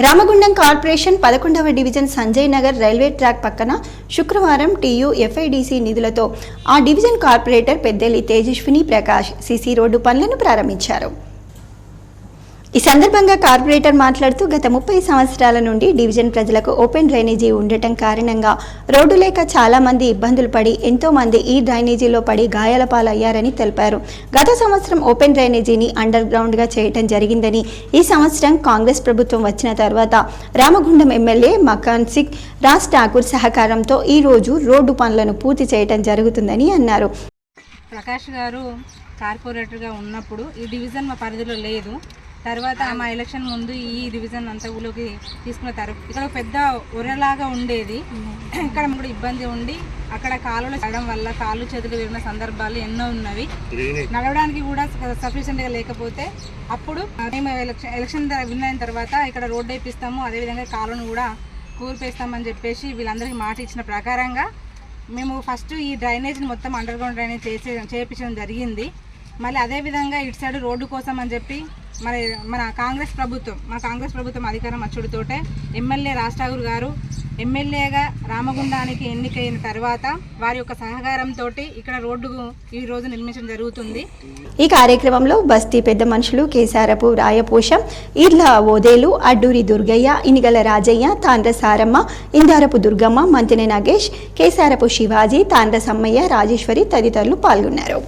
Ramagundam corporation 11వ division Sanjay Nagar railway track పక్కన శుక్రవారం టీయూ ఎఫ్ఐడిసి నిధులతో ఆ division corporator Peddelli Tejaswini Prakash CC road పనులను ప్రారంభించారు. ఈ సందర్భంగా కార్పొరేటర్ మాట్లాడుతూ గత 30 సంవత్సరాల నుండి డివిజన్ ప్రజలకు ఓపెన్ డ్రైనేజీ ఉండటం కారణంగా రోడ్డు లేక చాలా మంది ఇబ్బందులు పడి ఎంతో మంది ఈ డ్రైనేజీలో పడి గాయాల పాలయ్యారని తెలిపారు. గత సంవత్సరం ఓపెన్ డ్రైనేజీని అండర్ గ్రౌండ్ గా చేయటం జరిగిందని, ఈ సంవత్సరం కాంగ్రెస్ ప్రభుత్వం వచ్చిన తర్వాత రామగుండం ఎమ్మెల్యే మకాన్ సింగ్ రాజ్ ఠాకూర్ సహకారంతో ఈ రోజు రోడ్డు పనులను పూర్తి చేయటం జరుగుతుందని అన్నారు. ప్రకాష్ గారు కార్పొరేటర్గా ఉన్నప్పుడు ఈ డివిజన్ మా పరిధిలో లేదు. తర్వాత మా ఎలక్షన్ ముందు ఈ డివిజన్ అంతా ఊళ్ళోకి తీసుకున్న తర్వాత ఇక్కడ పెద్ద ఒరలాగా ఉండేది. ఇక్కడ కూడా ఇబ్బంది ఉండి అక్కడ కాలువలు చేయడం వల్ల కాళ్ళు చేతులు విరిగిన సందర్భాలు ఎన్నో ఉన్నవి. నడవడానికి కూడా సఫిషియెంట్గా లేకపోతే అప్పుడు మేము ఎలక్షన్ విన్ అయిన తర్వాత ఇక్కడ రోడ్డు వేపిస్తాము, అదేవిధంగా కాలువను కూడా కూల్పేస్తామని చెప్పేసి వీళ్ళందరికీ మాట ఇచ్చిన ప్రకారంగా మేము ఫస్ట్ ఈ డ్రైనేజ్ని మొత్తం అండర్ గ్రౌండ్ డ్రైనేజ్ చేయించడం జరిగింది. మళ్ళీ అదేవిధంగా ఇటు సైడ్ రోడ్డు కోసం అని చెప్పి మన కాంగ్రెస్ ప్రభుత్వం అధికారం వచ్చుడితోటే ఎమ్మెల్యే రాజ్ ఠాకూర్ గారు ఎమ్మెల్యేగా రామగుండానికి ఎన్నికైన తర్వాత వారి యొక్క సహకారంతో ఇక్కడ రోడ్డు ఈ రోజు నిర్మించడం జరుగుతుంది. ఈ కార్యక్రమంలో బస్తీ పెద్ద మనుషులు కేసారపు రాయపోషం, ఈర్ల ఓదేలు, అడ్డూరి దుర్గయ్య, ఇనిగల రాజయ్య, తాండ్ర సారమ్మ, ఇందారపు దుర్గమ్మ, మంతిని నాగేష్, కేసారపు శివాజీ, తాండ్ర సమ్మయ్య, రాజేశ్వరి తదితరులు పాల్గొన్నారు.